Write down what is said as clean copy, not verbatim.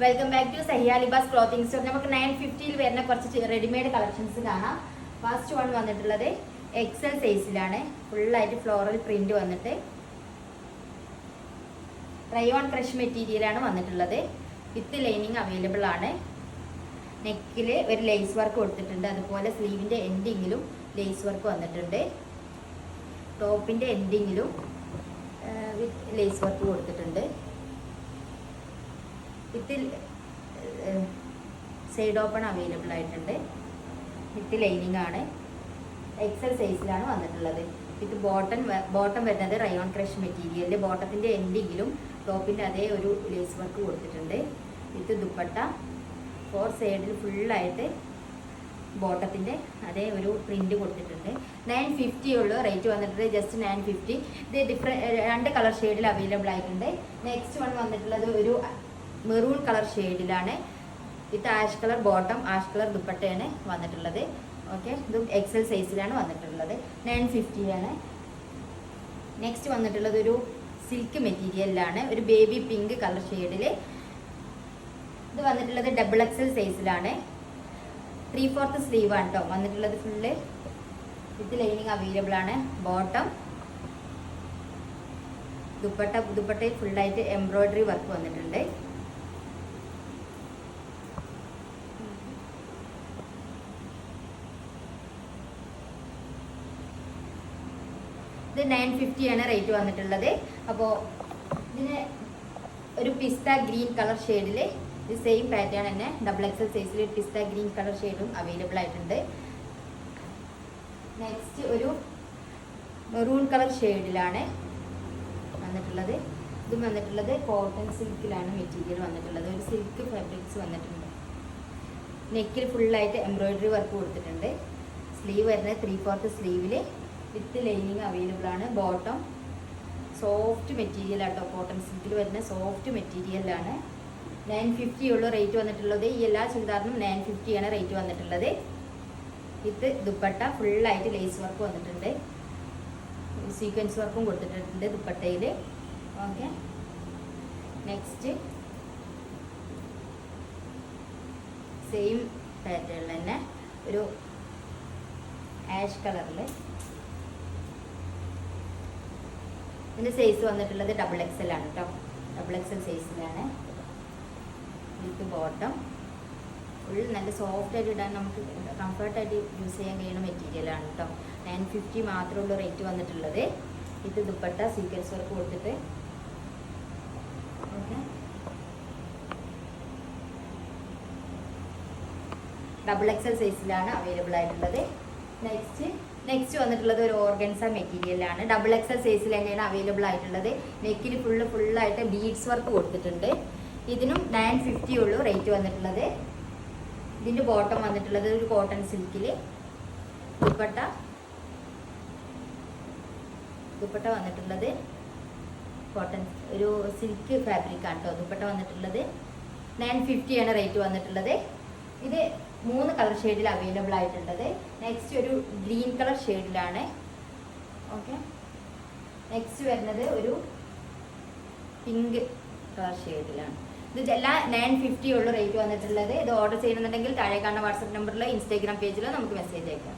Welcome back to Sahiya Libas clothing store. നമുക്ക് 950 വരുന്ന കുറച്ച് റെഡിമെയ്ഡ് കളക്ഷൻസ് കാണാം. ഫസ്റ്റ് വൺ വന്നിട്ടുള്ളത് എക്സൽ സൈസിലാണ്. ഫുള്ളായിട്ട് ഫ്ലോറൽ പ്രിന്റ് വന്നിട്ട് റയോൺ ക്രഷ് മെറ്റീരിയലാണ് വന്നിട്ടുള്ളത്. വിത്ത് ലൈനിങ് അവൈലബിൾ ആണ്. നെക്കിൽ ഒരു ലേസ് വർക്ക് കൊടുത്തിട്ടുണ്ട്. അതുപോലെ സ്ലീവിൻ്റെ എൻഡിങ്ങിലും ലേസ് വർക്ക് വന്നിട്ടുണ്ട്. ടോപ്പിൻ്റെ എൻഡിങ്ങിലും വിത്ത് ലേസ് വർക്ക് കൊടുത്തിട്ടുണ്ട്. വിത്ത് സൈഡ് ഓപ്പൺ അവൈലബിൾ ആയിട്ടുണ്ട്. വിത്ത് ലൈനിങ് ആണ്. എക്സൽ സൈസിലാണ് വന്നിട്ടുള്ളത്. വിത്ത് ബോട്ടം വരുന്നത് റയോൺ ക്രഷ് മെറ്റീരിയലിൽ ബോട്ടത്തിൻ്റെ എൻഡിങ്ങിലും ടോപ്പിൻ്റെ അതേ ഒരു ലേസ് വർക്ക് കൊടുത്തിട്ടുണ്ട്. വിത്ത് ദുപ്പട്ട 4 സൈഡിൽ ഫുള്ളായിട്ട് ബോട്ടത്തിൻ്റെ അതേ ഒരു പ്രിന്റ് കൊടുത്തിട്ടുണ്ട്. 950 ഉള്ളൂ റേറ്റ് വന്നിട്ടുണ്ട്. ജസ്റ്റ് 950. ഇത് രണ്ട് കളർ ഷെയ്ഡിൽ അവൈലബിൾ ആയിട്ടുണ്ട്. നെക്സ്റ്റ് വൺ വന്നിട്ടുള്ളത് ഒരു മെറൂൺ കളർ ഷെയ്ഡിലാണ്. With ash colour bottom, ash colour ദുപ്പട്ടയാണ് വന്നിട്ടുള്ളത്. ഓക്കെ, ഇതും എക്സൽ സൈസിലാണ് വന്നിട്ടുള്ളത്. 950 ആണ്. നെക്സ്റ്റ് വന്നിട്ടുള്ളത് ഒരു സിൽക്ക് മെറ്റീരിയലിലാണ്. ഒരു ബേബി പിങ്ക് കളർ ഷെയ്ഡിൽ. ഇത് വന്നിട്ടുള്ളത് ഡബിൾ എക്സൽ സൈസിലാണ്. 3/4 സ്ലീവ് ആണ് കേട്ടോ വന്നിട്ടുള്ളത്. ഫുള്ള് വിത്ത് ലൈനിങ് അവൈലബിൾ ആണ്. ബോട്ടം ദുപ്പട്ടയിൽ ഫുള്ളായിട്ട് എംബ്രോയിഡറി വർക്ക് വന്നിട്ടുണ്ട്. ഇത് 950 ആണ് റേറ്റ് വന്നിട്ടുള്ളത്. അപ്പോൾ ഇതിന് ഒരു പിസ്ത ഗ്രീൻ കളർ ഷെയ്ഡിൽ ഇത് സെയിം പാറ്റേൺ തന്നെ ഡബിൾ എക്സൽ സൈസിൽ പിസ്ത ഗ്രീൻ കളർ ഷെയ്ഡും അവൈലബിൾ ആയിട്ടുണ്ട്. നെക്സ്റ്റ് ഒരു മെറൂൺ കളർ ഷെയ്ഡിലാണ് വന്നിട്ടുള്ളത്. ഇതും വന്നിട്ടുള്ളത് കോട്ടൺ സിൽക്കിലാണ് മെറ്റീരിയൽ വന്നിട്ടുള്ളത്. ഒരു സിൽക്ക് ഫാബ്രിക്സ് വന്നിട്ടുണ്ട്. നെക്കിൽ ഫുള്ളായിട്ട് എംബ്രോയിഡറി വർക്ക് കൊടുത്തിട്ടുണ്ട്. സ്ലീവ് വരുന്നത് 3/4 സ്ലീവിൽ വിത്ത് ലൈനിങ് അവൈലബിൾ ആണ്. ബോട്ടം സോഫ്റ്റ് മെറ്റീരിയൽ ആട്ടോ. കോട്ടൺ സിൽക്കിൽ വരുന്ന സോഫ്റ്റ് മെറ്റീരിയലാണ്. 950 ഉള്ളൂ റേറ്റ് വന്നിട്ടുള്ളത്. ഈ എല്ലാ ചുരിദാറിനും 950 ആണ് റേറ്റ് വന്നിട്ടുള്ളത്. വിത്ത് ദുപ്പട്ട ഫുള്ളായിട്ട് ലേസ് വർക്ക് വന്നിട്ടുണ്ട്. സീക്വൻസ് വർക്കും കൊടുത്തിട്ടുണ്ട് ദുപ്പട്ടയിൽ. ഓക്കെ, നെക്സ്റ്റ് സെയിം പാറ്റേണിൽ തന്നെ ഒരു ആഷ് കളറിൽ. ഇതിൻ്റെ സൈസ് വന്നിട്ടുള്ളത് ഡബിൾ എക്സൽ ആണ് കേട്ടോ. ഡബിൾ എക്സൽ സൈസിലാണ്. വിത്ത് ബോട്ടം ഫുൾ നല്ല സോഫ്റ്റായിട്ട് ഇടാൻ നമുക്ക് കംഫർട്ടായിട്ട് യൂസ് ചെയ്യാൻ കഴിയുന്ന മെറ്റീരിയലാണ് കേട്ടോ. 950 മാത്രമേ ഉള്ളൂ റേറ്റ് വന്നിട്ടുള്ളത്. ഇത് ദുപ്പട്ട സീക്വൻസ് വർക്ക് കൊടുത്തിട്ട് ഓക്കെ ഡബിൾ എക്സൽ സൈസിലാണ് അവൈലബിൾ ആയിട്ടുള്ളത്. നെക്സ്റ്റ് വന്നിട്ടുള്ളത് ഒരു ഓർഗൻസ മെറ്റീരിയലാണ്. ഡബിൾ എക്സൽ സൈസിൽ തന്നെയാണ് അവൈലബിൾ ആയിട്ടുള്ളത്. നെക്കിൽ ഫുള്ളായിട്ട് ബീഡ്സ് വർക്ക് കൊടുത്തിട്ടുണ്ട്. ഇതിനും 950 ഉള്ളൂ റേറ്റ് വന്നിട്ടുള്ളത്. ഇതിൻ്റെ ബോട്ടം വന്നിട്ടുള്ളത് ഒരു കോട്ടൺ സിൽക്കിൽ. ദുപ്പട്ട വന്നിട്ടുള്ളത് കോട്ടൺ ഒരു സിൽക്ക് ഫാബ്രിക് ആണ് കേട്ടോ. ദുപ്പട്ട വന്നിട്ടുള്ളത് 950 ആണ് റേറ്റ് വന്നിട്ടുള്ളത്. ഇത് 3 കളർ ഷെയ്ഡിൽ അവൈലബിൾ ആയിട്ടുള്ളത്. നെക്സ്റ്റ് ഒരു ഗ്രീൻ കളർ ഷെയ്ഡിലാണ്. ഓക്കെ, നെക്സ്റ്റ് വരുന്നത് ഒരു പിങ്ക് കളർ ഷെയ്ഡിലാണ്. ഇതെല്ലാം 950 ഉള്ള റേറ്റ് വന്നിട്ടുള്ളത്. ഇത് ഓർഡർ ചെയ്യണമെന്നുണ്ടെങ്കിൽ താഴെ കാണുന്ന വാട്സപ്പ് നമ്പറിലോ ഇൻസ്റ്റാഗ്രാം പേജിലോ നമുക്ക് മെസ്സേജ് അയക്കാം.